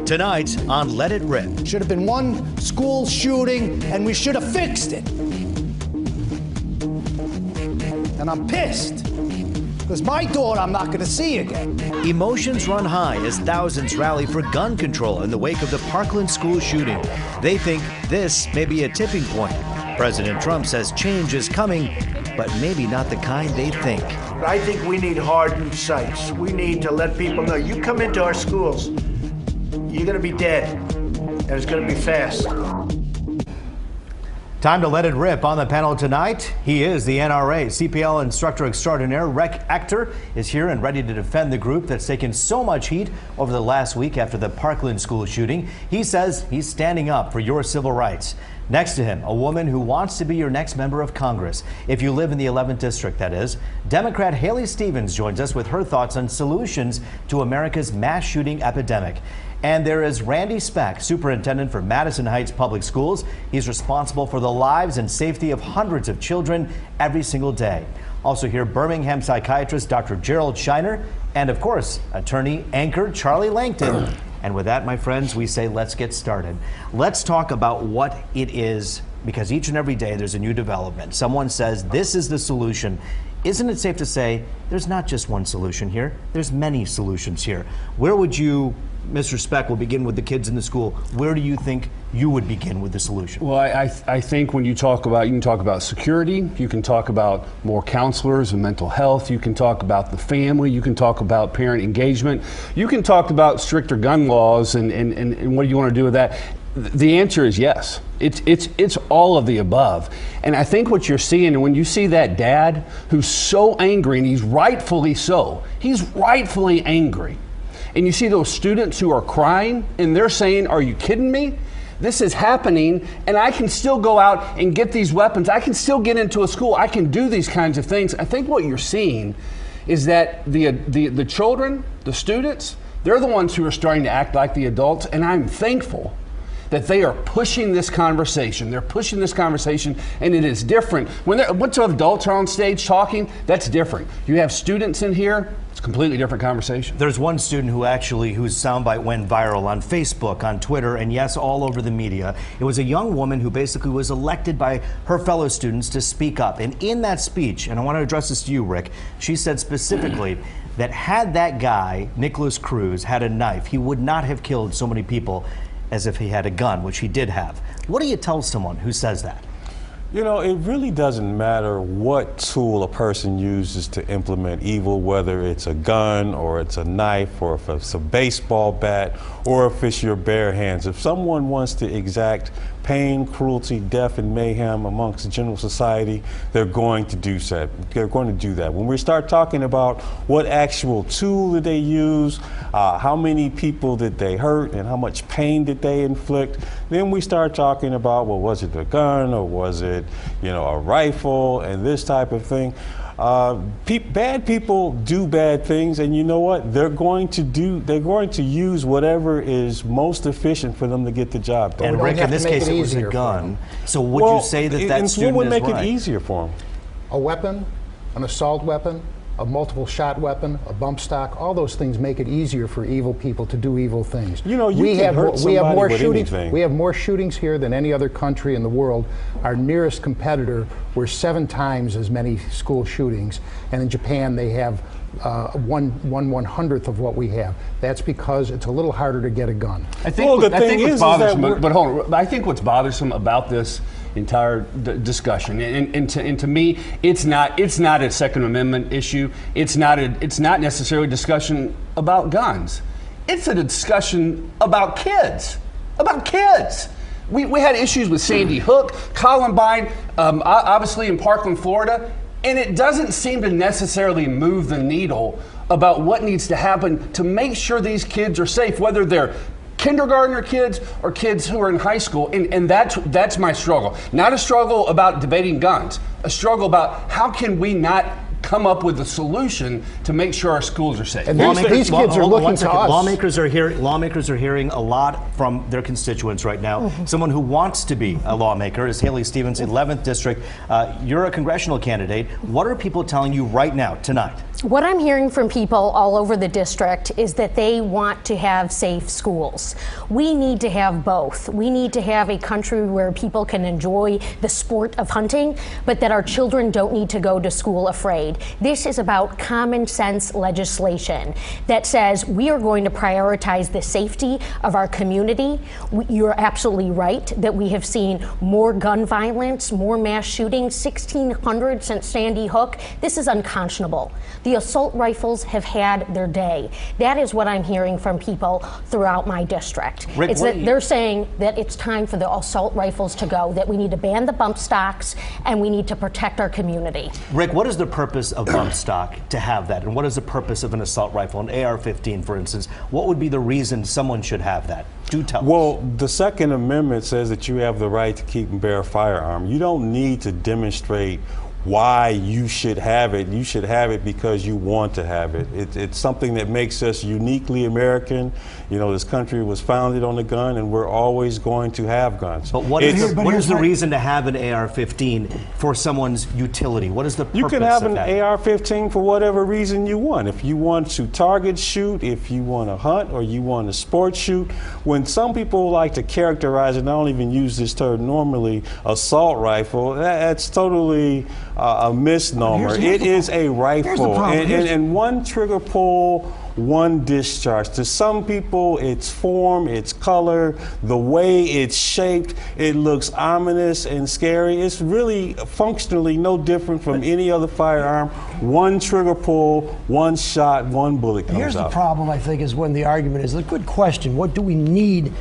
Tonight on Let It Rip. Should have been one school shooting and we should have fixed it. And I'm pissed because my daughter I'm not going to see again. Emotions run high as thousands rally for gun control in the wake of the Parkland school shooting. They think this may be a tipping point. President Trump says change is coming, but maybe not the kind they think. I think we need hardened sights. We need to let people know, you come into our schools, you're going to be dead, and it's going to be fast. Time to let it rip. On the panel tonight, he is the NRA CPL instructor extraordinaire. Ector is here and ready to defend the group that's taken so much heat over the last week after the Parkland school shooting. He says he's standing up for your civil rights. Next to him, a woman who wants to be your next member of Congress, if you live in the 11th district, that is. Democrat Haley Stevens joins us with her thoughts on solutions to America's mass shooting epidemic. And there is Randy Speck, superintendent for Madison Heights Public Schools. He's responsible for the lives and safety of hundreds of children every single day. Also here, Birmingham psychiatrist Dr. Gerald Shiner, and of course, attorney anchor Charlie Langton. And with that, my friends, we say let's get started. Let's talk about what it is, because each and every day there's a new development. Someone says this is the solution. Isn't it safe to say there's not just one solution here? There's many solutions here. Where would you, Mr. Speck, will begin with the kids in the school. Where do you think you would begin with the solution? Well, I think when you talk about, you can talk about security, you can talk about more counselors and mental health, you can talk about the family, you can talk about parent engagement, you can talk about stricter gun laws and what do you want to do with that? The answer is yes. It's all of the above. And I think what you're seeing, and when you see that dad who's so angry, and he's rightfully so, he's rightfully angry. And you see those students who are crying and they're saying, are you kidding me? This is happening and I can still go out and get these weapons. I can still get into a school. I can do these kinds of things. I think what you're seeing is that the children, the students, they're the ones who are starting to act like the adults, and I'm thankful that they are pushing this conversation. They're pushing this conversation, and it is different. Once adults are on stage talking, that's different. You have students in here, it's a completely different conversation. There's one student whose soundbite went viral on Facebook, on Twitter, and yes, all over the media. It was a young woman who basically was elected by her fellow students to speak up. And in that speech, and I want to address this to you, Rick, she said specifically that had that guy, Nicholas Cruz, had a knife, he would not have killed so many people as if he had a gun, which he did have. What do you tell someone who says that? You know, it really doesn't matter what tool a person uses to implement evil, whether it's a gun or it's a knife or if it's a baseball bat or if it's your bare hands. If someone wants to exact pain, cruelty, death, and mayhem amongst the general society, they're going to do that. They're going to do that. When we start talking about what actual tool did they use, how many people did they hurt, and how much pain did they inflict, then we start talking about, well, was it a gun or was it, you know, a rifle and this type of thing. Bad people do bad things, and you know what? They're going to use whatever is most efficient for them to get the job done. And Rick, in this case, it was a gun. So would you say that that student would is make right? it easier for them? A weapon, an assault weapon, a multiple shot weapon, a bump stock, all those things make it easier for evil people to do evil things. You know, we have more shootings. We have more shootings here than any other country in the world. Our nearest competitor were 7 times as many school shootings, and in Japan they have 1/100th of what we have. That's because it's a little harder to get a gun. I think what's bothersome, but hold on, I think what's bothersome about this entire discussion, and to me, it's not a Second Amendment issue. It's not necessarily a discussion about guns. It's a discussion about kids. We had issues with Sandy Hook, Columbine, obviously in Parkland, Florida, and it doesn't seem to necessarily move the needle about what needs to happen to make sure these kids are safe, whether they're kindergartner kids or kids who are in high school, and that's my struggle. Not a struggle about debating guns, a struggle about how can we not come up with a solution to make sure our schools are safe. And these kids are looking to us. Lawmakers are hearing a lot from their constituents right now. Someone who wants to be a lawmaker is Haley Stevens, 11th District. You're a congressional candidate. What are people telling you right now, tonight? What I'm hearing from people all over the district is that they want to have safe schools. We need to have both. We need to have a country where people can enjoy the sport of hunting, but that our children don't need to go to school afraid. This is about common sense legislation that says we are going to prioritize the safety of our community. You're absolutely right that we have seen more gun violence, more mass shootings, 1,600 since Sandy Hook. This is unconscionable. The assault rifles have had their day. That is what I'm hearing from people throughout my district. Rick, it's that they're saying that it's time for the assault rifles to go, that we need to ban the bump stocks, and we need to protect our community. Rick, what is the purpose of bump stock to have that? And what is the purpose of an assault rifle, an AR-15, for instance? What would be the reason someone should have that? Do tell us. Well, the Second Amendment says that you have the right to keep and bear a firearm. You don't need to demonstrate why you should have it. You should have it because you want to have it. It's something that makes us uniquely American. You know, this country was founded on a gun, and we're always going to have guns. But what is the reason to have an AR-15 for someone's utility? What is the purpose You can have of an that? AR-15 for whatever reason you want. If you want to target shoot, if you want to hunt, or you want to sport shoot. When some people like to characterize it, and I don't even use this term normally, assault rifle, that's totally a misnomer. It is a rifle, and one trigger pull, one discharge. To some people, its form, its color, the way it's shaped, it looks ominous and scary. It's really functionally no different from any other firearm. One trigger pull, one shot, one bullet comes out. Here's the problem, I think, is when the argument is a good question. What do we need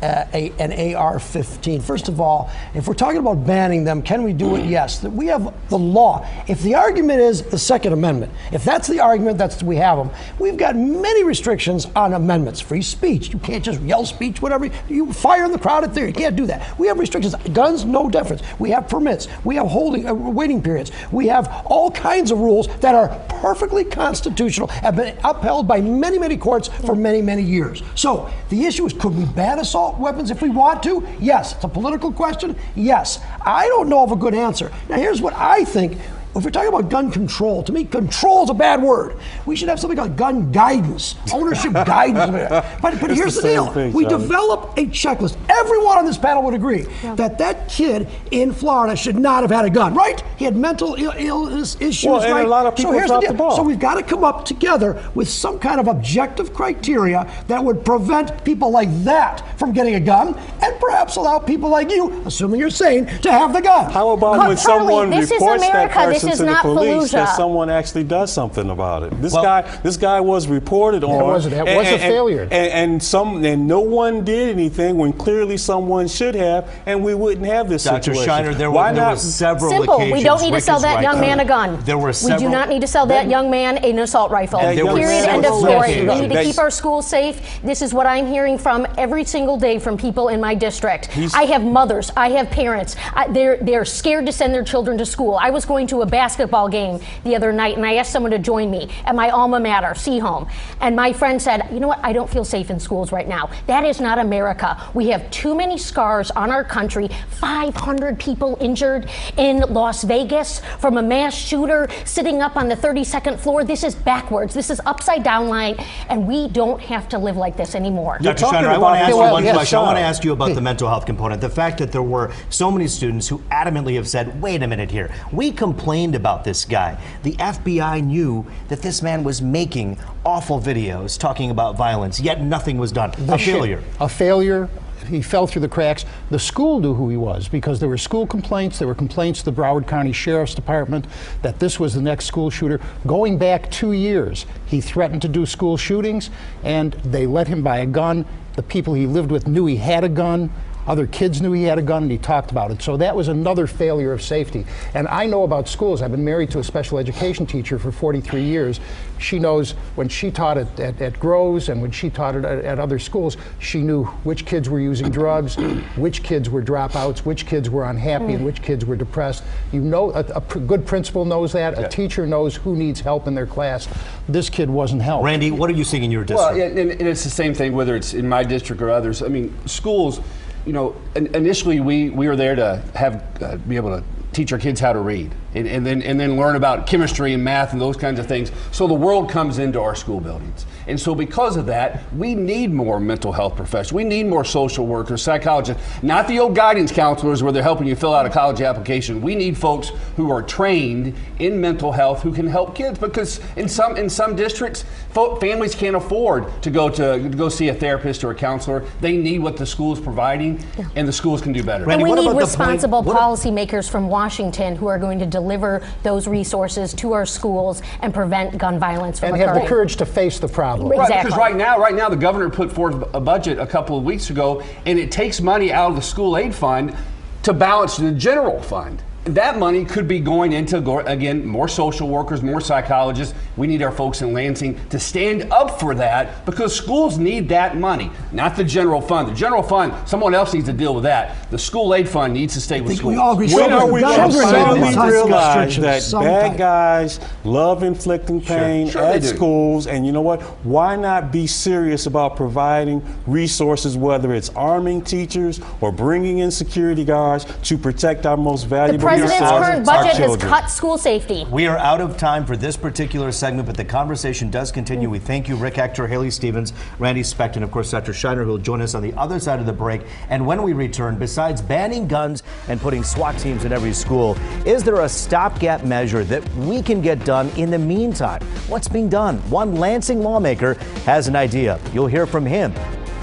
an AR-15? First of all, if we're talking about banning them, can we do it? Yes. We have the law. If the argument is the Second Amendment, if that's the argument, we have them. We've got many restrictions on amendments. Free speech. You can't just yell speech, whatever. You fire in the crowd at theory. You can't do that. We have restrictions. Guns, no difference. We have permits. We have waiting periods. We have all kinds of rules that are perfectly constitutional, have been upheld by many, many courts for many, many years. So the issue is, could we ban assault weapons if we want to? Yes. It's a political question? Yes. I don't know of a good answer. Now here's what I think. If we're talking about gun control, to me, control is a bad word. We should have something called gun guidance, ownership guidance. But here's the deal. We develop a checklist. Everyone on this panel would agree that kid in Florida should not have had a gun, right? He had mental illness issues, well, and right? a lot of people dropped the ball. So we've got to come up together with some kind of objective criteria that would prevent people like that from getting a gun, and perhaps allow people like you, assuming you're sane, to have the gun. How about when someone reports that person to the police, Fallujah. that someone actually does something about it? This guy was reported on. That was a failure. And no one did anything when clearly someone should have, and we wouldn't have this Dr. situation. Shiner, there were several Simple. occasions. We don't need to Rick sell is that right. young man a gun. There were We several. do not need to sell that young man an assault rifle. There were Period. End of several story. We occasions. need to keep our schools safe. This is what I'm hearing from every single day from people in my district. I have mothers. I have parents. They're scared to send their children to school. I was going to a basketball game the other night, and I asked someone to join me at my alma mater, Seaholm. And my friend said, you know what, I don't feel safe in schools right now. That is not America. We have too many scars on our country. 500 people injured in Las Vegas from a mass shooter sitting up on the 32nd floor. This is backwards. This is upside down line, and we don't have to live like this anymore. Dr. Shiner, I want to ask you one question. I want to ask you about the mental health component. The fact that there were so many students who adamantly have said, wait a minute here, we complained about this guy. The FBI knew that this man was making awful videos talking about violence, yet nothing was done. A failure. A failure. He fell through the cracks. The school knew who he was because there were school complaints. There were complaints to the Broward County Sheriff's Department that this was the next school shooter. Going back 2 years, he threatened to do school shootings, and they let him buy a gun. The people he lived with knew he had a gun. Other kids knew he had a gun, and he talked about it. So that was another failure of safety. And I know about schools. I've been married to a special education teacher for 43 years. She knows when she taught at GROWS and when she taught it at other schools, she knew which kids were using drugs, which kids were dropouts, which kids were unhappy, and which kids were depressed. You know, a good principal knows that. A teacher knows who needs help in their class. This kid wasn't helped. Randy, what are you seeing in your district? Well, and it's the same thing whether it's in my district or others. I mean, schools, you know, initially we were there to have be able to teach our kids how to read. and then learn about chemistry and math and those kinds of things. So the world comes into our school buildings. And so because of that, we need more mental health professionals. We need more social workers, psychologists, not the old guidance counselors where they're helping you fill out a college application. We need folks who are trained in mental health who can help kids, because in some districts, families can't afford to go see a therapist or a counselor. They need what the school is providing, and the schools can do better. And we what need about the responsible point- policymakers from Washington who are going to deliver those resources to our schools and prevent gun violence from And occurring. have the courage to face the problem. Right. Right, Exactly. because right now the governor put forth a budget a couple of weeks ago, and it takes money out of the school aid fund to balance the general fund. That money could be going into, again, more social workers, more psychologists. We need our folks in Lansing to stand up for that, because schools need that money, not the general fund. The general fund, someone else needs to deal with that. The school aid fund needs to stay with schools. We all agree. When are we going to Children have finally these types of realize restrictions. that Some bad type. guys love inflicting pain Sure they at do. schools? And you know what? Why not be serious about providing resources, whether it's arming teachers or bringing in security guards to protect our most The valuable president's resources, current our budget has children. cut school safety. We are out of time for this particular segment, but the conversation does continue. We thank you, Rick Ector, Haley Stevens, Randy Specht, and of course Dr. Shiner, who will join us on the other side of the break. And when we return, besides banning guns and putting SWAT teams in every school, is there a stopgap measure that we can get done in the meantime? What's being done? One Lansing lawmaker has an idea. You'll hear from him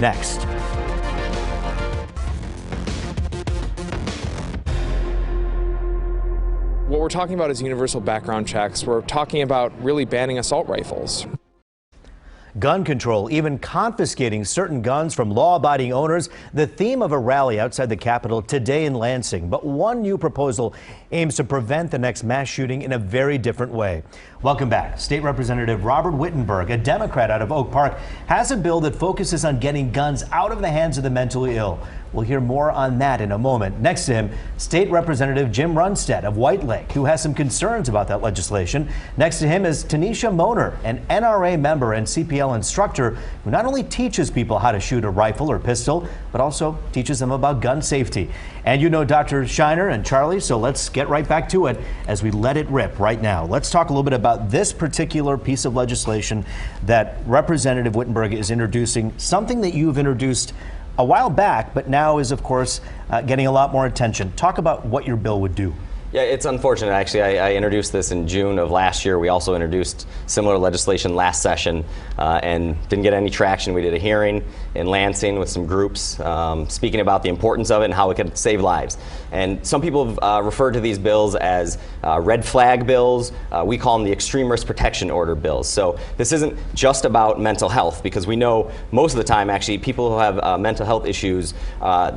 next. What we're talking about is universal background checks. We're talking about really banning assault rifles. Gun control, even confiscating certain guns from law-abiding owners, the theme of a rally outside the Capitol today in Lansing. But one new proposal aims to prevent the next mass shooting in a very different way. Welcome back. State Representative Robert Wittenberg, a Democrat out of Oak Park, has a bill that focuses on getting guns out of the hands of the mentally ill. We'll hear more on that in a moment. Next to him, State Representative Jim Runstead of White Lake, who has some concerns about that legislation. Next to him is Tanisha Moner, an NRA member and CPL instructor who not only teaches people how to shoot a rifle or pistol, but also teaches them about gun safety. And you know Dr. Shiner and Charlie, so let's get right back to it as we let it rip right now. Let's talk a little bit about this particular piece of legislation that Representative Wittenberg is introducing, something that you've introduced a while back, but now is, of course, getting a lot more attention. Talk about what your bill would do. Yeah, it's unfortunate. Actually, I introduced this in June of last year. We also introduced similar legislation last session and didn't get any traction. We did a hearing in Lansing with some groups speaking about the importance of it and how it could save lives. And some people have referred to these bills as red flag bills. We call them the extreme risk protection order bills. So this isn't just about mental health, because we know most of the time, actually, people who have mental health issues,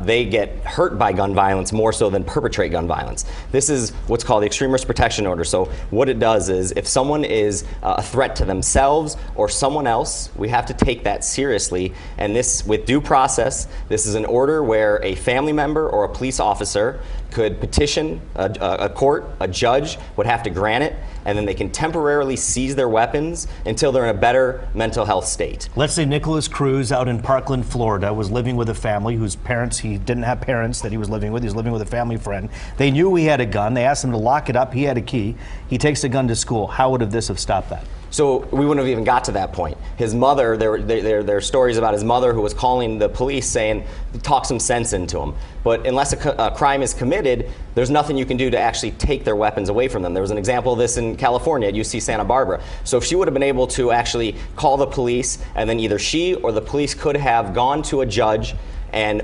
they get hurt by gun violence more so than perpetrate gun violence. This is what's called the extreme risk protection order. So what it does is, if someone is a threat to themselves or someone else, we have to take that seriously. And this, with due process, this is an order where a family member or a police officer could petition a court, a judge would have to grant it, and then they can temporarily seize their weapons until they're in a better mental health state. Let's say Nicholas Cruz out in Parkland, Florida, was living with a family whose parents, he didn't have parents that he was living with. He was living with a family friend. They knew he had a gun. They asked him to lock it up. He had a key. He takes the gun to school. How would this have stopped that? So we wouldn't have even got to that point. His mother, there are stories about his mother who was calling the police saying, talk some sense into him. But unless a crime is committed, there's nothing you can do to actually take their weapons away from them. There was an example of this in California at UC Santa Barbara. So if she would have been able to actually call the police, and then either she or the police could have gone to a judge and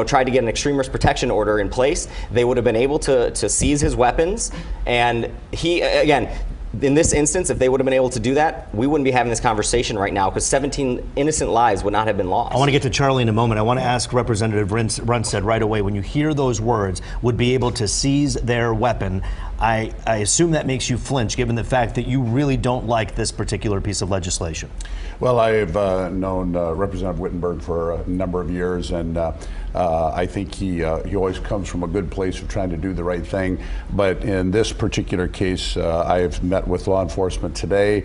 tried to get an extreme risk protection order in place, they would have been able to seize his weapons. And he, again, in this instance, if they would have been able to do that, we wouldn't be having this conversation right now, because 17 innocent lives would not have been lost. I want to get to Charlie in a moment. I want to ask Representative Runstead right away, when you hear those words, would be able to seize their weapon, I assume that makes you flinch, given the fact that you really don't like this particular piece of legislation. Well, I've known Representative Wittenberg for a number of years, and I think he always comes from a good place of trying to do the right thing. But in this particular case, I have met with law enforcement today.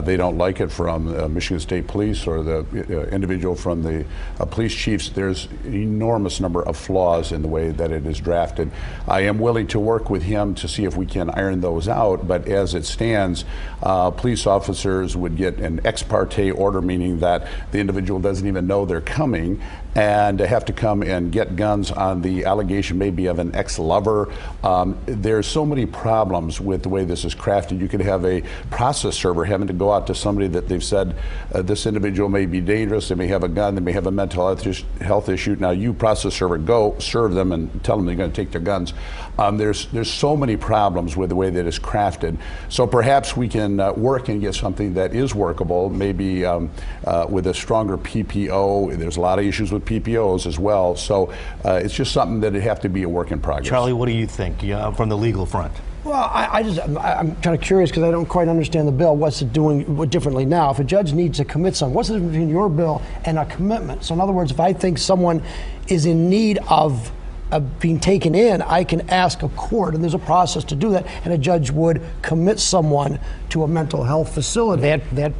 They don't like it from Michigan State Police or the individual from the police chiefs. There's an enormous number of flaws in the way that it is drafted. I am willing to work with him to see if we we can iron those out. But as it stands, police officers would get an ex parte order, meaning that the individual doesn't even know they're coming, and have to come and get guns on the allegation maybe of an ex-lover. There's so many problems with the way this is crafted. You could have a process server having to go out to somebody that they've said this individual may be dangerous, they may have a gun, they may have a mental health issue. Now you, process server, go serve them and tell them they're going to take their guns. There's so many problems with the way that it's crafted. So perhaps we can work and get something that is workable, maybe with a stronger PPO. There's a lot of issues with PPOs as well. So it's just something that it'd have to be a work in progress. Charlie, what do you think from the legal front? Well, I'm kind of curious because I don't quite understand the bill. What's it doing differently now? If a judge needs to commit someone, what's the difference between your bill and a commitment? So in other words, if I think someone is in need of being taken in, I can ask a court, and there's a process to do that, and a judge would commit someone to a mental health facility. That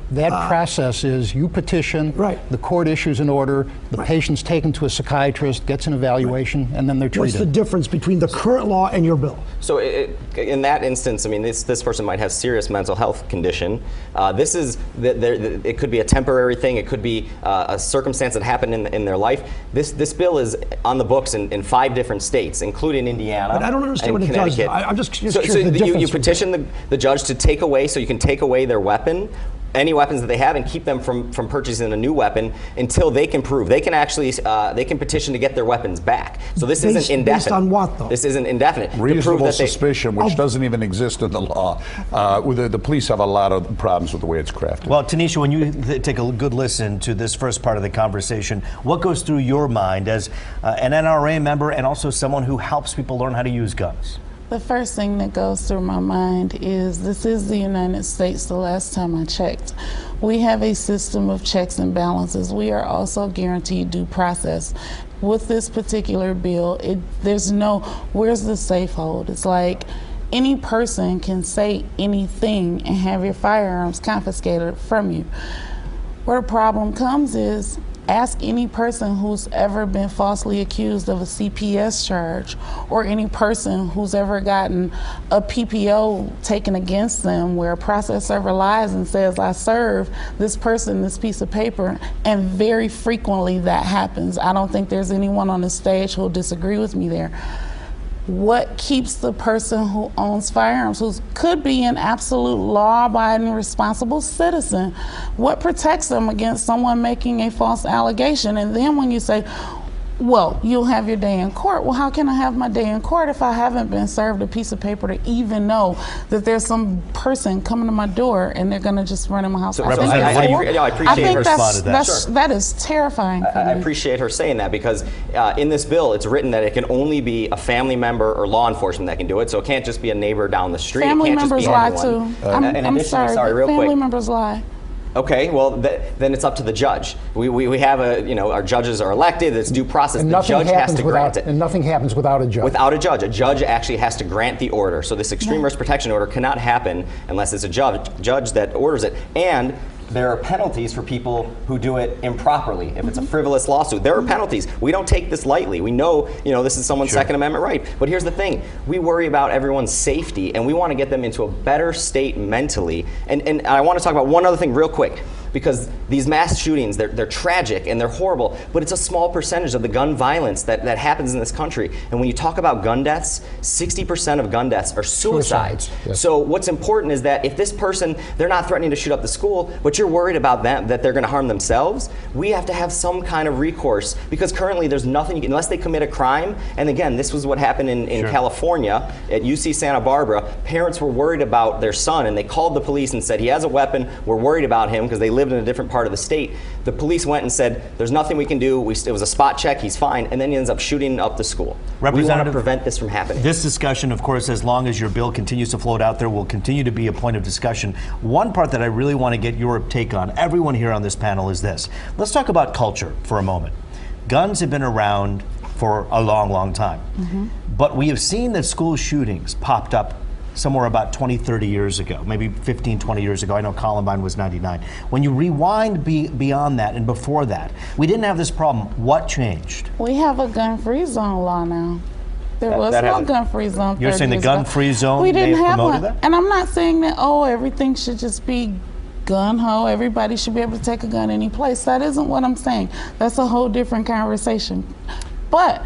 process is you petition, right. The court issues an order, the Right. patient's taken to a psychiatrist, gets an evaluation, and then they're treated. What's the difference between the current law and your bill? So in that instance, I mean, this person might have serious mental health condition. It could be a temporary thing. It could be a circumstance that happened in their life. This bill is on the books in 5 different states, including Indiana. But I don't understand and what it does. Connecticut. I'm just curious. So the difference you petition the judge to take away, so you can take away their weapon, any weapons that they have, and keep them from purchasing a new weapon until they can prove. They can actually they can petition to get their weapons back. So this isn't indefinite. Based on what, though? This isn't indefinite. Reasonable suspicion, which doesn't even exist in the law. The police have a lot of problems with the way it's crafted. Well, Tanisha, when you take a good listen to this first part of the conversation, what goes through your mind as an NRA member and also someone who helps people learn how to use guns? The first thing that goes through my mind is this is the United States. The last time I checked, we have a system of checks and balances. We are also guaranteed due process. With this particular bill, there's no, where's the safe hold? It's like any person can say anything and have your firearms confiscated from you. Where the problem comes is, ask any person who's ever been falsely accused of a CPS charge, or any person who's ever gotten a PPO taken against them where a process server lies and says, I serve this person this piece of paper, and very frequently that happens. I don't think there's anyone on the stage who'll disagree with me there. What keeps the person who owns firearms, who could be an absolute law-abiding, responsible citizen, what protects them against someone making a false allegation? And then when you say, well, you'll have your day in court. Well, how can I have my day in court if I haven't been served a piece of paper to even know that there's some person coming to my door and they're going to just run in my house? So I appreciate her response to that. That is terrifying. I appreciate her saying that, because in this bill, it's written that it can only be a family member or law enforcement that can do it. So it can't just be a neighbor down the street. Family it can't members just be lie anyone. too. I'm sorry, real family quick. members lie. Okay, well, then it's up to the judge. We have our judges are elected. It's due process. And The judge has to grant it. And nothing happens without a judge. Without a judge. A judge actually has to grant the order. So this extreme risk protection order cannot happen unless it's a judge that orders it. And there are penalties for people who do it improperly. If it's a frivolous lawsuit, there are penalties. We don't take this lightly. We know, this is someone's Second Amendment right. But here's the thing. We worry about everyone's safety, and we want to get them into a better state mentally. And I want to talk about one other thing real quick, because these mass shootings, they're tragic and they're horrible, but it's a small percentage of the gun violence that happens in this country. And when you talk about gun deaths, 60% of gun deaths are suicides. Yes. So what's important is that if this person, they're not threatening to shoot up the school, but you're worried about them, that they're going to harm themselves, we have to have some kind of recourse, because currently there's nothing, unless they commit a crime. And again, this was what happened in California at UC Santa Barbara. Parents were worried about their son, and they called the police and said, he has a weapon, we're worried about him, because they lived in a different part of the state. The police went and said, there's nothing we can do. It was a spot check, he's fine, and then he ends up shooting up the school. We want to prevent this from happening. This discussion, of course, as long as your bill continues to float out there, will continue to be a point of discussion. One part that I really want to get your take on, everyone here on this panel, is this. Let's talk about culture for a moment. Guns have been around for a long, long time. But we have seen that school shootings popped up somewhere about 20, 30 years ago, maybe 15, 20 years ago. I know Columbine was 99. When you rewind beyond that and before that, we didn't have this problem. What changed? We have a gun-free zone law now. There was that no hasn't- gun-free zone. You're 30 saying the years ago. gun-free zone We may didn't have have promoted one. that? And I'm not saying that, oh, everything should just be gun-ho. Everybody should be able to take a gun any place. That isn't what I'm saying. That's a whole different conversation. But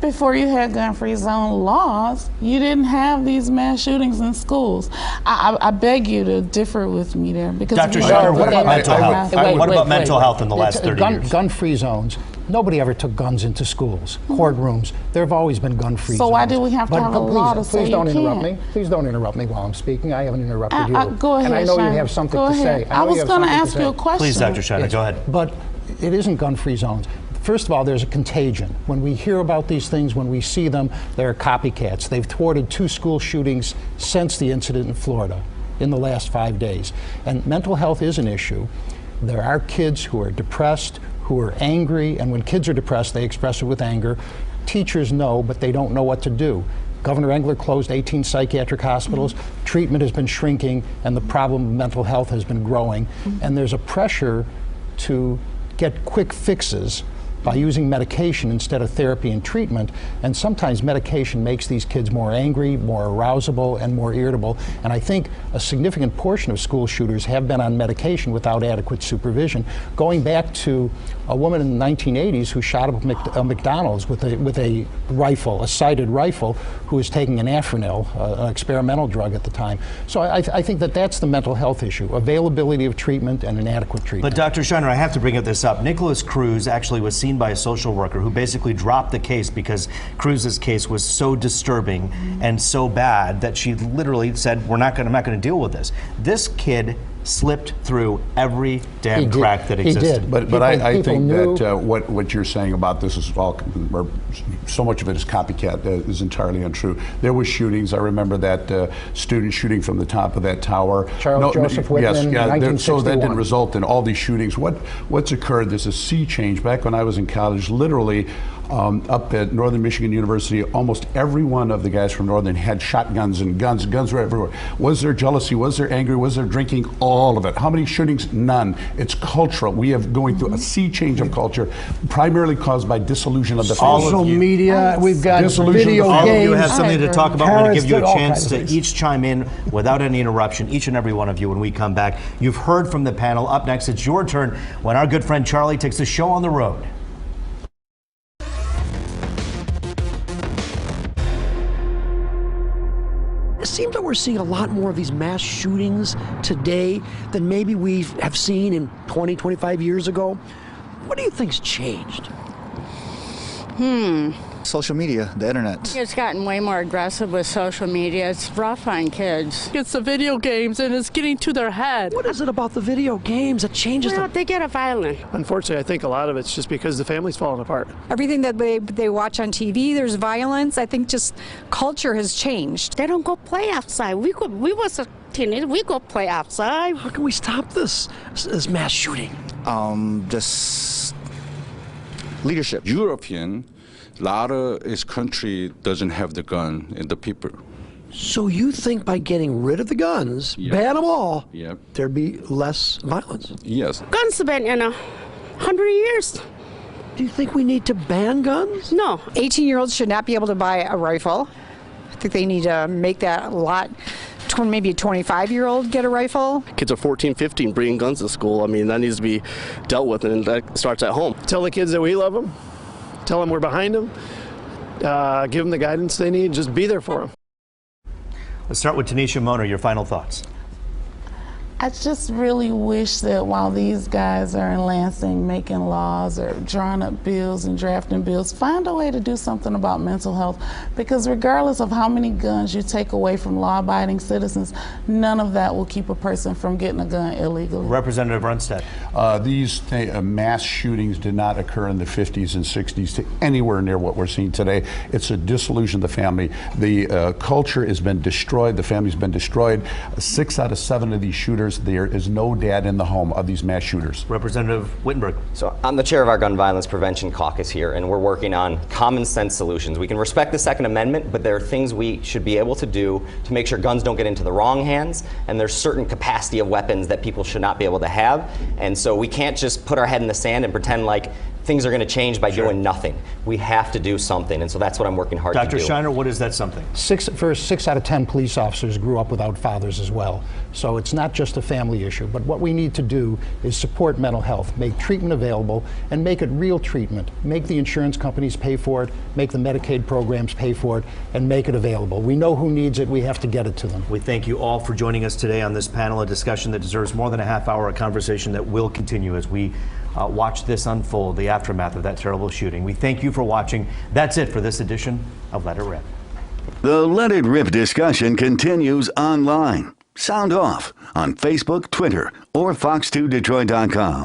before you had gun-free zone laws, you didn't have these mass shootings in schools. I beg you to differ with me there. Because Dr. we Shutter, don't what about have mental health? that. What about mental health in the last 30 years? Gun-free zones. Nobody ever took guns into schools, courtrooms. There have always been gun-free zones. So why do we have to But have a law to say please don't you interrupt can't? me. Please don't interrupt me while I'm speaking. I haven't interrupted you. Go ahead, And I know Shiner. you have something Go to ahead. say. I was going to ask you a question. Please, Dr. Shiner, go ahead. But it isn't gun-free zones. First of all, there's a contagion. When we hear about these things, when we see them, they're copycats. They've thwarted 2 school shootings since the incident in Florida in the last 5 days. And mental health is an issue. There are kids who are depressed, who are angry, and when kids are depressed, they express it with anger. Teachers know, but they don't know what to do. Governor Engler closed 18 psychiatric hospitals. Treatment has been shrinking, and the problem of mental health has been growing. And there's a pressure to get quick fixes by using medication instead of therapy and treatment, and sometimes medication makes these kids more angry, more arousable, and more irritable. And I think a significant portion of school shooters have been on medication without adequate supervision. Going back to a woman in the 1980s who shot up a McDonald's with a rifle, a sighted rifle, who was taking an Afrinil, an experimental drug at the time. So I think that that's the mental health issue: availability of treatment and inadequate treatment. But Dr. Shiner, I have to bring this up. Nicholas Cruz actually was seen by a social worker who basically dropped the case because Cruz's case was so disturbing and so bad that she literally said, I'm not going to deal with this. This kid slipped through every damn crack that existed. He did. But I think that what you're saying about this is all, or so much of it is copycat, is entirely untrue. There was shootings. I remember that student shooting from the top of that tower. Charles Joseph Whitman, yes, yeah, 1961. so that didn't result in all these shootings. What's occurred, there's a sea change. Back when I was in college, literally, up at Northern Michigan University, almost every one of the guys from Northern had shotguns and guns. Guns were everywhere. Was there jealousy? Was there anger? Was there drinking? All of it. How many shootings? None. It's cultural. We have going through a sea change of culture, primarily caused by disillusion of the family. Social media, we've got video All games. of you have something to talk about. We're going to give you a Parents did all chance kinds of to things. each chime in without any interruption, each and every one of you, when we come back. You've heard from the panel. Up next, it's your turn when our good friend Charlie takes the show on the road. It seems that we're seeing a lot more of these mass shootings today than maybe we have seen in 20, 25 years ago. What do you think's changed? Social media, the internet. It's gotten way more aggressive with social media. It's rough on kids. It's the video games and it's getting to their head. What is it about the video games that changes them? They get violent. Unfortunately, I think a lot of it's just because the family's falling apart. Everything that they watch on TV, there's violence. I think just culture has changed. They don't go play outside. We was a teenager. We go play outside. How can we stop this mass shooting? Just leadership. European, a lot of his country doesn't have the gun in the people. So you think by getting rid of the guns, ban them all, there'd be less violence? Yes. Guns have been in 100 years. Do you think we need to ban guns? No. 18-year-olds should not be able to buy a rifle. I think they need to make that a lot. Maybe a 25-year-old get a rifle. Kids are 14, 15 bringing guns to school. I mean, that needs to be dealt with, and that starts at home. Tell the kids that we love them. Tell them we're behind them. Give them the guidance they need. Just be there for them. Let's start with Tanisha Moner. Your final thoughts. I just really wish that while these guys are in Lansing making laws or drawing up bills and drafting bills, find a way to do something about mental health, because regardless of how many guns you take away from law-abiding citizens, none of that will keep a person from getting a gun illegally. Representative Runstead. These mass shootings did not occur in the 50s and 60s to anywhere near what we're seeing today. It's a dissolution of the family. The culture has been destroyed. The family's been destroyed. 6 out of 7 of these shooters, there is no dad in the home of these mass shooters. Representative Wittenberg. So I'm the chair of our Gun Violence Prevention Caucus here, and we're working on common sense solutions. We can respect the Second Amendment, but there are things we should be able to do to make sure guns don't get into the wrong hands, and there's certain capacity of weapons that people should not be able to have. And so we can't just put our head in the sand and pretend like things are going to change by doing nothing. We have to do something, and so that's what I'm working hard to do. Dr. Shiner, what is that something? 6 out of 10 police officers grew up without fathers as well. So it's not just a family issue, but what we need to do is support mental health, make treatment available, and make it real treatment. Make the insurance companies pay for it, make the Medicaid programs pay for it, and make it available. We know who needs it. We have to get it to them. We thank you all for joining us today on this panel, a discussion that deserves more than a half hour, a conversation that will continue as we watch this unfold, the aftermath of that terrible shooting. We thank you for watching. That's it for this edition of Let It Rip. The Let It Rip discussion continues online. Sound off on Facebook, Twitter, or fox2detroit.com.